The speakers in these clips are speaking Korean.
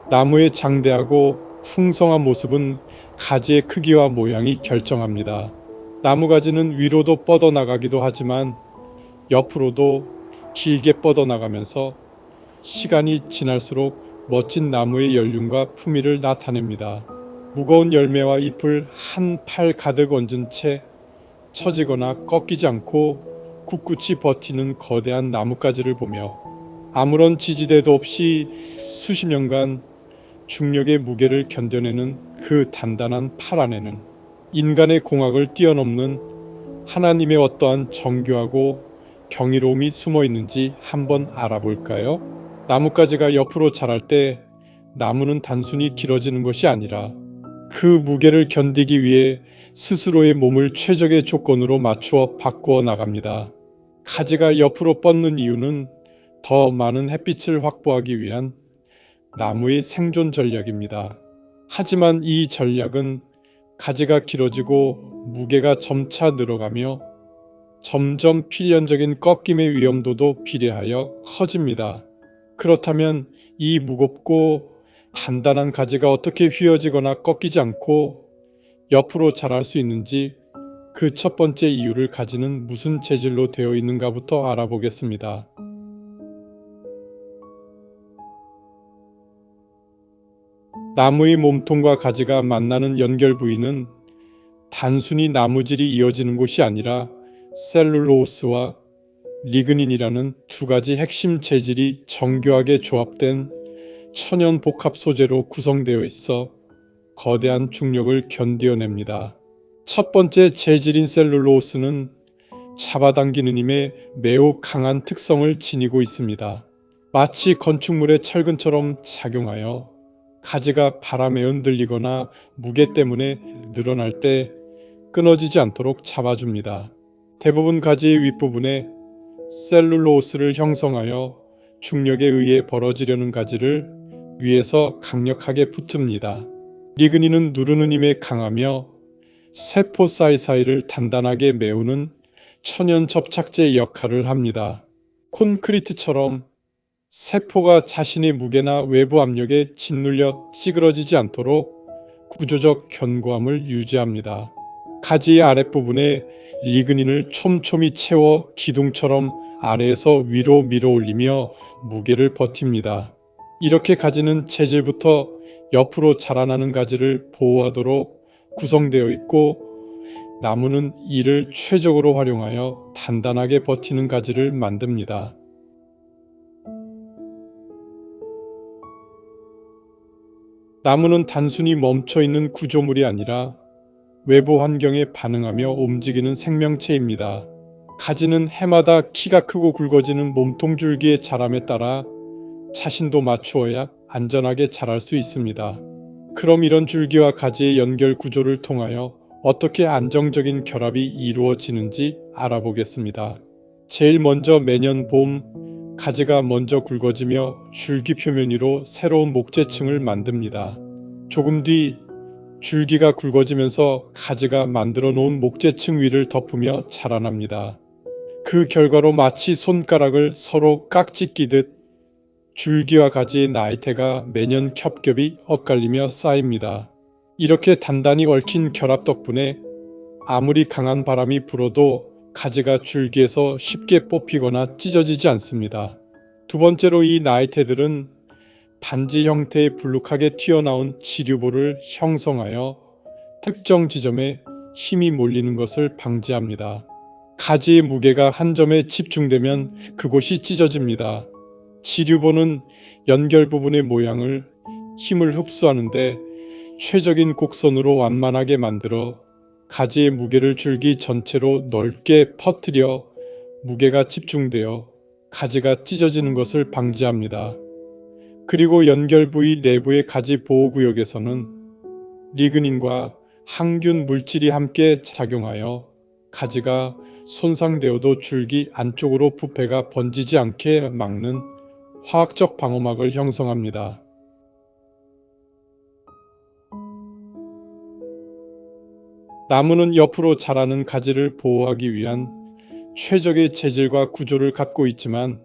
나무의 장대하고 풍성한 모습은 가지의 크기와 모양이 결정합니다. 나무 가지는 위로도 뻗어나가기도 하지만 옆으로도 길게 뻗어나가면서 시간이 지날수록 멋진 나무의 연륜과 품위를 나타냅니다. 무거운 열매와 잎을 한 팔 가득 얹은 채 처지거나 꺾이지 않고 굳굳이 버티는 거대한 나뭇가지를 보며 아무런 지지대도 없이 수십 년간 중력의 무게를 견뎌내는 그 단단한 팔 안에는 인간의 공학을 뛰어넘는 하나님의 어떠한 정교하고 경이로움이 숨어 있는지 한번 알아볼까요? 나뭇가지가 옆으로 자랄 때 나무는 단순히 길어지는 것이 아니라 그 무게를 견디기 위해 스스로의 몸을 최적의 조건으로 맞추어 바꾸어 나갑니다. 가지가 옆으로 뻗는 이유는 더 많은 햇빛을 확보하기 위한 나무의 생존 전략입니다. 하지만 이 전략은 가지가 길어지고 무게가 점차 늘어가며 점점 필연적인 꺾임의 위험도도 비례하여 커집니다. 그렇다면 이 무겁고 단단한 가지가 어떻게 휘어지거나 꺾이지 않고 옆으로 자랄 수 있는지 그 첫 번째 이유를 가지는 무슨 재질로 되어 있는가부터 알아보겠습니다. 나무의 몸통과 가지가 만나는 연결 부위는 단순히 나무질이 이어지는 곳이 아니라 셀룰로스와 리그닌이라는 두 가지 핵심 재질이 정교하게 조합된 천연 복합 소재로 구성되어 있어 거대한 중력을 견디어냅니다. 첫 번째 재질인 셀룰로스는 잡아당기는 힘에 매우 강한 특성을 지니고 있습니다. 마치 건축물의 철근처럼 작용하여 가지가 바람에 흔들리거나 무게 때문에 늘어날 때 끊어지지 않도록 잡아줍니다. 대부분 가지의 윗부분에 셀룰로스를 형성하여 중력에 의해 벌어지려는 가지를 위에서 강력하게 붙습니다. 리그닌은 누르는 힘에 강하며 세포 사이사이를 단단하게 메우는 천연 접착제 역할을 합니다. 콘크리트처럼 세포가 자신의 무게나 외부 압력에 짓눌려 찌그러지지 않도록 구조적 견고함을 유지합니다. 가지의 아랫부분에 리그닌을 촘촘히 채워 기둥처럼 아래에서 위로 밀어 올리며 무게를 버팁니다. 이렇게 가지는 재질부터 옆으로 자라나는 가지를 보호하도록 구성되어 있고 나무는 이를 최적으로 활용하여 단단하게 버티는 가지를 만듭니다. 나무는 단순히 멈춰있는 구조물이 아니라 외부 환경에 반응하며 움직이는 생명체입니다. 가지는 해마다 키가 크고 굵어지는 몸통 줄기의 자람에 따라 자신도 맞추어야 안전하게 자랄 수 있습니다. 그럼 이런 줄기와 가지의 연결 구조를 통하여 어떻게 안정적인 결합이 이루어지는지 알아보겠습니다. 제일 먼저 매년 봄, 가지가 먼저 굵어지며 줄기 표면 위로 새로운 목재층을 만듭니다. 조금 뒤 줄기가 굵어지면서 가지가 만들어 놓은 목재층 위를 덮으며 자라납니다. 그 결과로 마치 손가락을 서로 깍지 끼듯 줄기와 가지의 나이테가 매년 겹겹이 엇갈리며 쌓입니다. 이렇게 단단히 얽힌 결합 덕분에 아무리 강한 바람이 불어도 가지가 줄기에서 쉽게 뽑히거나 찢어지지 않습니다. 두 번째로 이 나이테들은 반지 형태의 불룩하게 튀어나온 지류보를 형성하여 특정 지점에 힘이 몰리는 것을 방지합니다. 가지의 무게가 한 점에 집중되면 그곳이 찢어집니다. 지류보는 연결 부분의 모양을 힘을 흡수하는데 최적인 곡선으로 완만하게 만들어 가지의 무게를 줄기 전체로 넓게 퍼뜨려 무게가 집중되어 가지가 찢어지는 것을 방지합니다. 그리고 연결 부위 내부의 가지 보호구역에서는 리그닌과 항균 물질이 함께 작용하여 가지가 손상되어도 줄기 안쪽으로 부패가 번지지 않게 막는 화학적 방어막을 형성합니다. 나무는 옆으로 자라는 가지를 보호하기 위한 최적의 재질과 구조를 갖고 있지만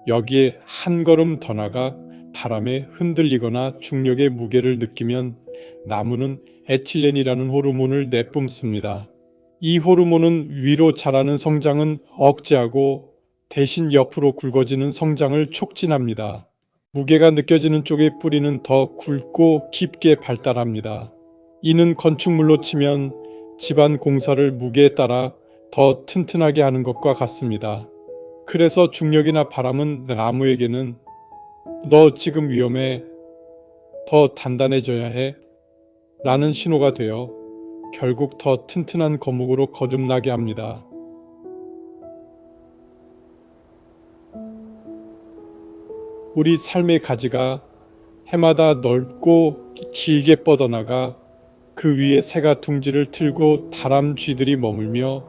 여기에 한 걸음 더 나가 바람에 흔들리거나 중력의 무게를 느끼면 나무는 에틸렌이라는 호르몬을 내뿜습니다. 이 호르몬은 위로 자라는 성장은 억제하고 대신 옆으로 굵어지는 성장을 촉진합니다. 무게가 느껴지는 쪽의 뿌리는 더 굵고 깊게 발달합니다. 이는 건축물로 치면 집안 공사를 무게에 따라 더 튼튼하게 하는 것과 같습니다. 그래서 중력이나 바람은 나무에게는 너 지금 위험해, 더 단단해져야 해 라는 신호가 되어 결국 더 튼튼한 거목으로 거듭나게 합니다. 우리 삶의 가지가 해마다 넓고 길게 뻗어나가 그 위에 새가 둥지를 틀고 다람쥐들이 머물며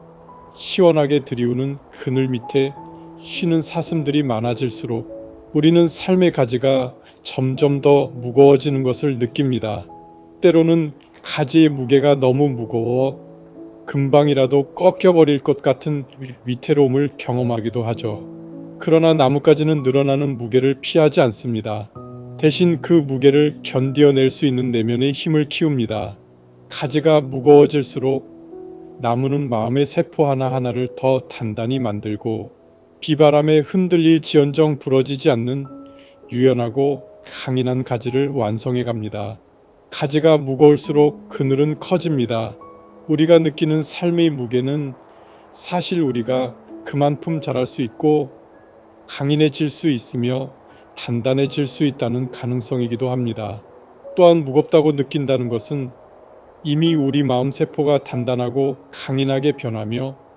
시원하게 들이우는 그늘 밑에 쉬는 사슴들이 많아질수록 우리는 삶의 가지가 점점 더 무거워지는 것을 느낍니다. 때로는 가지의 무게가 너무 무거워 금방이라도 꺾여버릴 것 같은 위태로움을 경험하기도 하죠. 그러나 나뭇가지는 늘어나는 무게를 피하지 않습니다. 대신 그 무게를 견뎌낼 수 있는 내면의 힘을 키웁니다. 가지가 무거워질수록 나무는 마음의 세포 하나하나를 더 단단히 만들고 비바람에 흔들릴지언정 부러지지 않는 유연하고 강인한 가지를 완성해 갑니다. 가지가 무거울수록 그늘은 커집니다. 우리가 느끼는 삶의 무게는 사실 우리가 그만큼 자랄 수 있고 강인해질 수 있으며 단단해질 수 있다는 가능성이기도 합니다. 또한 무겁다고 느낀다는 것은 이미 우리 마음 세포가 단단하고 강인하게 변하며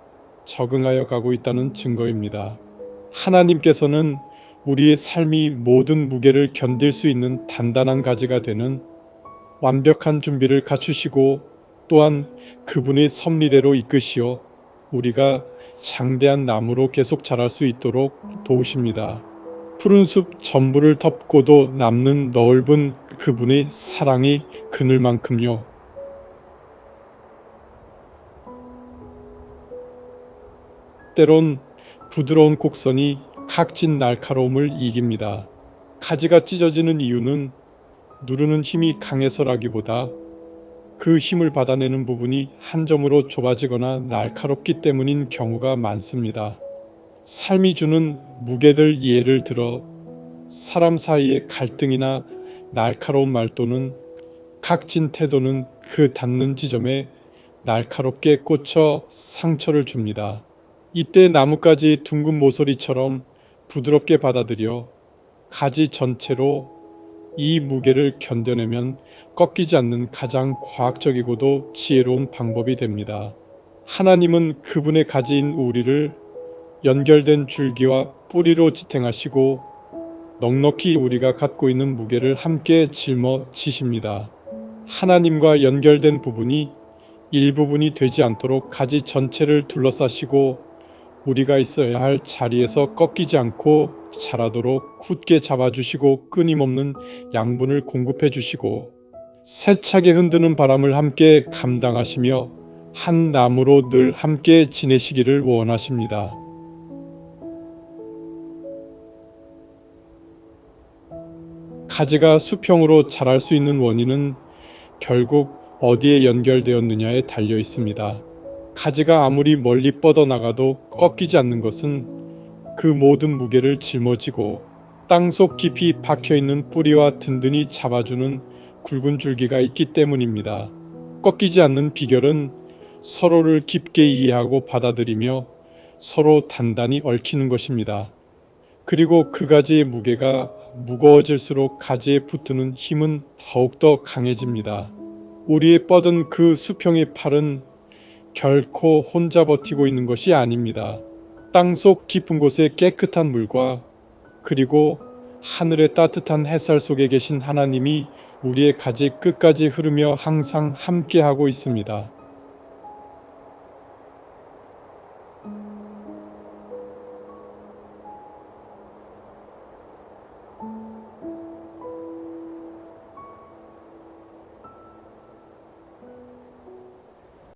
적응하여 가고 있다는 증거입니다. 하나님께서는 우리의 삶이 모든 무게를 견딜 수 있는 단단한 가지가 되는 완벽한 준비를 갖추시고 또한 그분의 섭리대로 이끄시어 우리가 장대한 나무로 계속 자랄 수 있도록 도우십니다. 푸른 숲 전부를 덮고도 남는 넓은 그분의 사랑이 그늘만큼요. 때론 부드러운 곡선이 각진 날카로움을 이깁니다. 가지가 찢어지는 이유는 누르는 힘이 강해서라기보다 그 힘을 받아내는 부분이 한 점으로 좁아지거나 날카롭기 때문인 경우가 많습니다. 삶이 주는 무게들 예를 들어 사람 사이의 갈등이나 날카로운 말 또는 각진 태도는 그 닿는 지점에 날카롭게 꽂혀 상처를 줍니다. 이때 나뭇가지 둥근 모서리처럼 부드럽게 받아들여 가지 전체로 이 무게를 견뎌내면 꺾이지 않는 가장 과학적이고도 지혜로운 방법이 됩니다. 하나님은 그분의 가지인 우리를 연결된 줄기와 뿌리로 지탱하시고 넉넉히 우리가 갖고 있는 무게를 함께 짊어지십니다. 하나님과 연결된 부분이 일부분이 되지 않도록 가지 전체를 둘러싸시고 우리가 있어야 할 자리에서 꺾이지 않고 자라도록 굳게 잡아주시고 끊임없는 양분을 공급해 주시고 세차게 흔드는 바람을 함께 감당하시며 한 나무로 늘 함께 지내시기를 원하십니다. 가지가 수평으로 자랄 수 있는 원인은 결국 어디에 연결되었느냐에 달려 있습니다. 가지가 아무리 멀리 뻗어나가도 꺾이지 않는 것은 그 모든 무게를 짊어지고 땅속 깊이 박혀있는 뿌리와 든든히 잡아주는 굵은 줄기가 있기 때문입니다. 꺾이지 않는 비결은 서로를 깊게 이해하고 받아들이며 서로 단단히 얽히는 것입니다. 그리고 그 가지의 무게가 무거워질수록 가지에 붙드는 힘은 더욱더 강해집니다. 우리의 뻗은 그 수평의 팔은 결코 혼자 버티고 있는 것이 아닙니다. 땅속 깊은 곳에 깨끗한 물과 그리고 하늘의 따뜻한 햇살 속에 계신 하나님이 우리의 가지 끝까지 흐르며 항상 함께하고 있습니다.